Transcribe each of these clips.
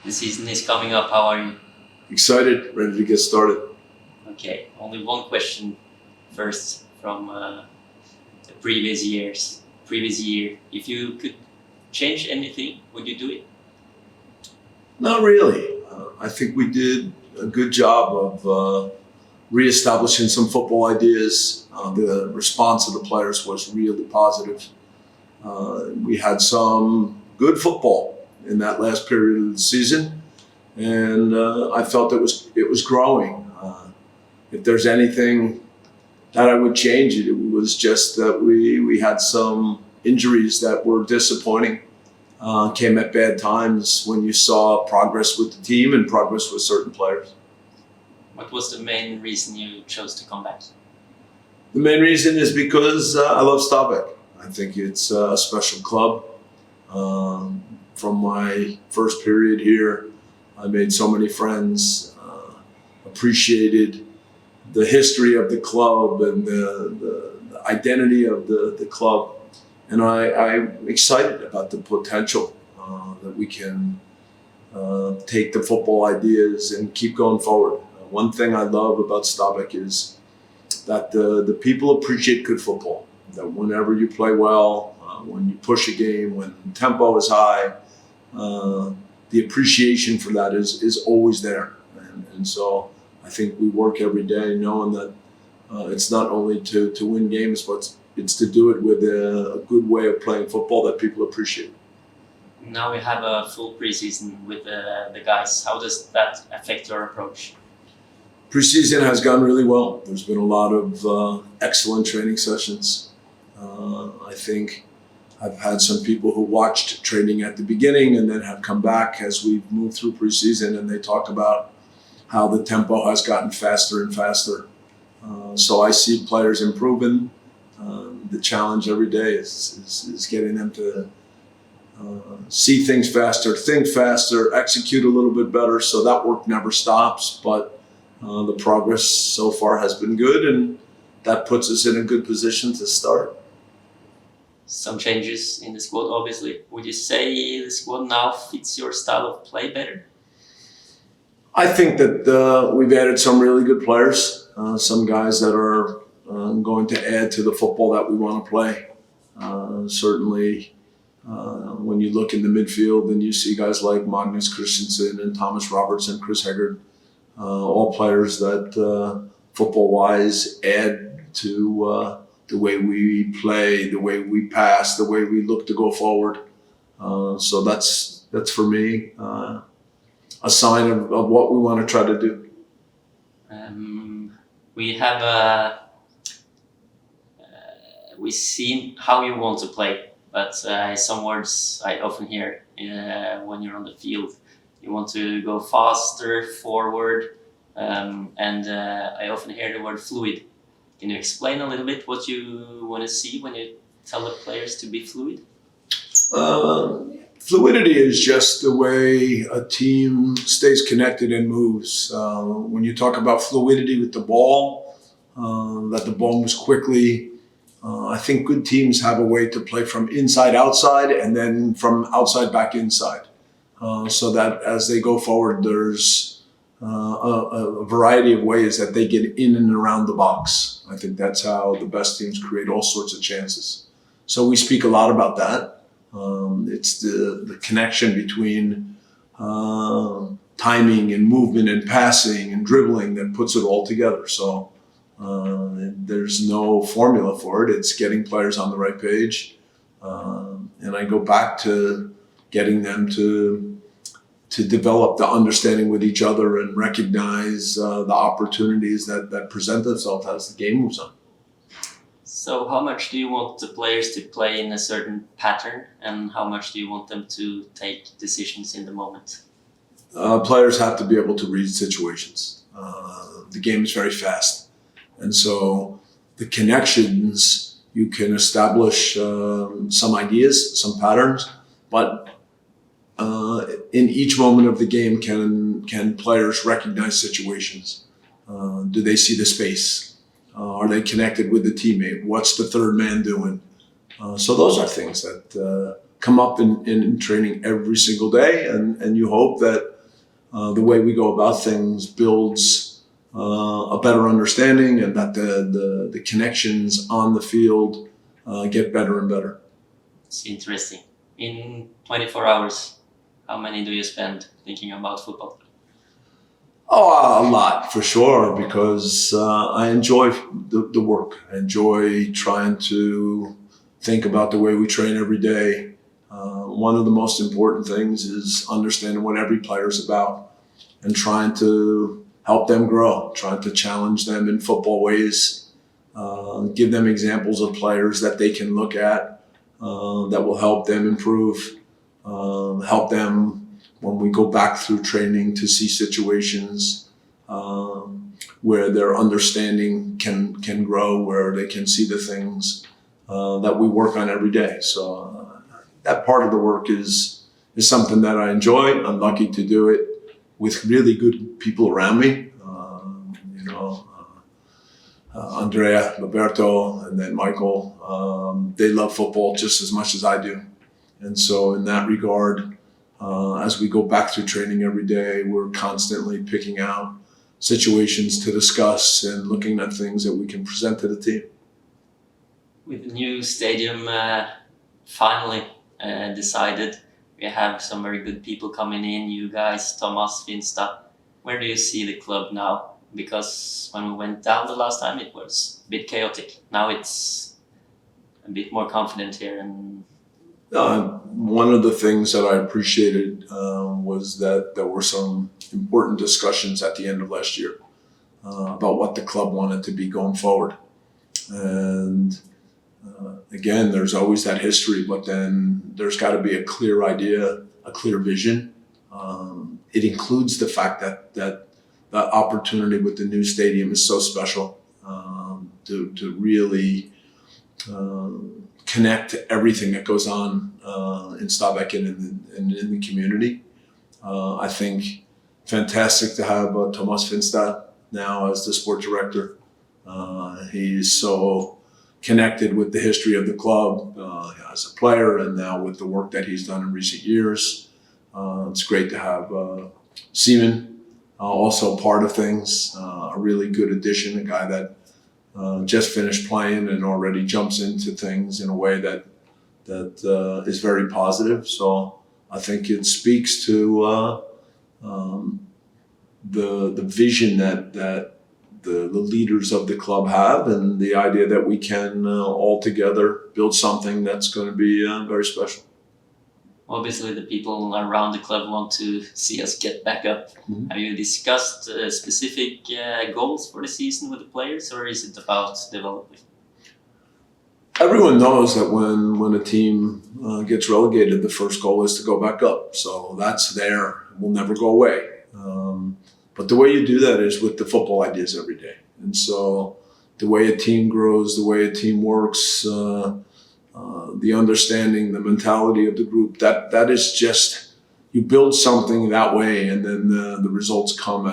The season is coming up. How are you? Excited, ready to get started. Okay, only one question first from the previous year. If you could change anything, would you do it? Not really. I think we did a good job of reestablishing some football ideas. The response of the players was really positive. We had some good football in that last period of the season, and I felt it was growing. If there's anything that I would change, it was just that we had some injuries that were disappointing. Came at bad times when you saw progress with the team and progress with certain players. What was the main reason you chose to come back? The main reason is because I love Stabæk. I think it's a special club. From my first period here, I made so many friends, appreciated the history of the club and the identity of the club. And I'm excited about the potential that we can take the football ideas and keep going forward. One thing I love about Stabæk is that the people appreciate good football. That whenever you play well, when you push a game, when tempo is high, the appreciation for that is always there. And so I think we work every day knowing that it's not only to win games, but it's to do it with a good way of playing football that people appreciate. Now we have a full preseason with the guys. How does that affect your approach? Preseason has gone really well. There's been a lot of excellent training sessions. I think I've had some people who watched training at the beginning and then have come back as we've moved through preseason, and they talk about how the tempo has gotten faster and faster. So I see players improving. The challenge every day is getting them to see things faster, think faster, execute a little bit better. So that work never stops, but the progress so far has been good, and that puts us in a good position to start. Some changes in the squad, obviously. Would you say the squad now fits your style of play better? I think that we've added some really good players, some guys that are going to add to the football that we want to play. Certainly, when you look in the midfield and you see guys like Magnus Christensen and Thomas Roberts and Chris Heggard, all players that football-wise add to the way we play, the way we pass, the way we look to go forward. So that's for me a sign of what we want to try to do. We have we've seen how you want to play, but some words I often hear when you're on the field. You want to go faster, forward, and I often hear the word fluid. Can you explain a little bit what you want to see when you tell the players to be fluid? Fluidity is just the way a team stays connected and moves. When you talk about fluidity with the ball, that the ball moves quickly, I think good teams have a way to play from inside outside and then from outside back inside. So that as they go forward, there's a variety of ways that they get in and around the box. I think that's how the best teams create all sorts of chances. So we speak a lot about that. It's the connection between timing and movement and passing and dribbling that puts it all together. So there's no formula for it. It's getting players on the right page. And I go back to getting them to develop the understanding with each other and recognize the opportunities that present themselves as the game moves on. So how much do you want the players to play in a certain pattern, and how much do you want them to take decisions in the moment? Players have to be able to read situations. The game is very fast. And so the connections, you can establish some ideas, some patterns, but in each moment of the game, can players recognize situations? Do they see the space? Are they connected with the teammate? What's the third man doing? So those are things that come up in training every single day, and you hope that the way we go about things builds a better understanding, and that the connections on the field get better and better. It's interesting. In 24 hours, how many do you spend thinking about football? Oh, a lot for sure, because I enjoy the work. I enjoy trying to think about the way we train every day. One of the most important things is understanding what every player is about and trying to help them grow, trying to challenge them in football ways, give them examples of players that they can look at that will help them improve, help them when we go back through training to see situations where their understanding can grow, where they can see the things that we work on every day. So that part of the work is something that I enjoy. I'm lucky to do it with really good people around me. Andrea, Roberto, and then Michael. They love football just as much as I do. And so in that regard, as we go back through training every day, we're constantly picking out situations to discuss and looking at things that we can present to the team. With the new stadium finally decided, we have some very good people coming in, you guys, Thomas, Finstad. Where do you see the club now? Because when we went down the last time, it was a bit chaotic. Now it's a bit more confident here. And one of the things that I appreciated was that there were some important discussions at the end of last year about what the club wanted to be going forward. And again, there's always that history, but then there's got to be a clear idea, a clear vision. It includes the fact that opportunity with the new stadium is so special to really connect to everything that goes on in Stabæk and in the community. I think fantastic to have Thomas Finstad now as the sport director. He's so connected with the history of the club as a player, and now with the work that he's done in recent years. It's great to have Seaman also part of things, a really good addition, a guy that just finished playing and already jumps into things in a way that is very positive. So I think it speaks to the vision that the leaders of the club have, and the idea that we can all together build something that's going to be very special. Obviously, the people around the club want to see us get back up. Mm-hmm. Have you discussed specific goals for the season with the players, or is it about developing? Everyone knows that when a team gets relegated, the first goal is to go back up. So that's there. It will never go away. But the way you do that is with the football ideas every day. And so the way a team grows, the way a team works, the understanding, the mentality of the group, that is just, you build something that way, and then the results come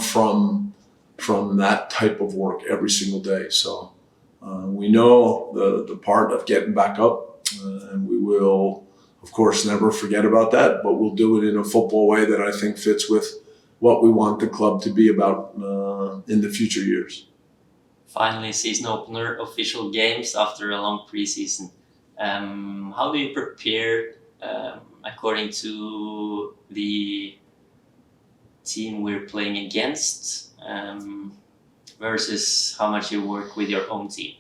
from that type of work every single day. So we know the part of getting back up, and we will, of course, never forget about that, but we'll do it in a football way that I think fits with what we want the club to be about in the future years. Finally, season opener, official games after a long preseason. How do you prepare according to the team we're playing against versus how much you work with your own team?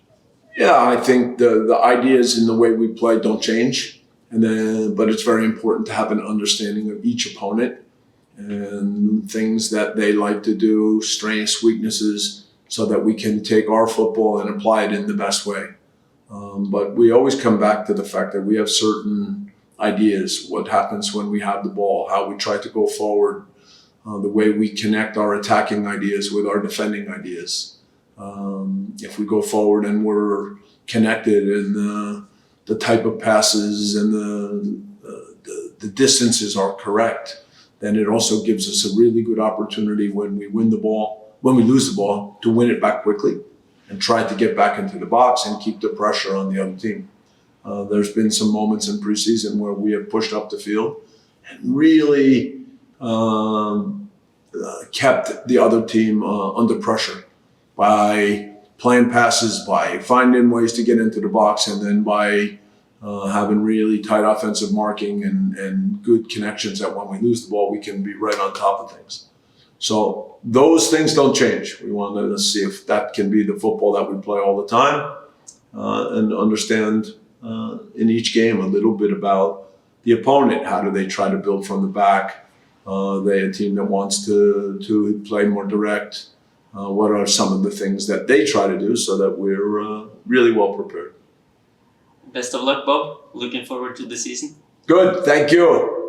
Yeah, I think the ideas and the way we play don't change. But it's very important to have an understanding of each opponent and things that they like to do, strengths, weaknesses, so that we can take our football and apply it in the best way. But we always come back to the fact that we have certain ideas, what happens when we have the ball, how we try to go forward, the way we connect our attacking ideas with our defending ideas. If we go forward and we're connected and the type of passes and the distances are correct, then it also gives us a really good opportunity when we lose the ball, to win it back quickly and try to get back into the box and keep the pressure on the other team. There's been some moments in preseason where we have pushed up the field and really kept the other team under pressure by playing passes, by finding ways to get into the box, and then by having really tight offensive marking and good connections that when we lose the ball, we can be right on top of things. So those things don't change. We want to see if that can be the football that we play all the time, and understand in each game a little bit about the opponent. How do they try to build from the back? Are they a team that wants to play more direct? What are some of the things that they try to do so that we're really well prepared? Best of luck, Bob. Looking forward to the season. Good. Thank you.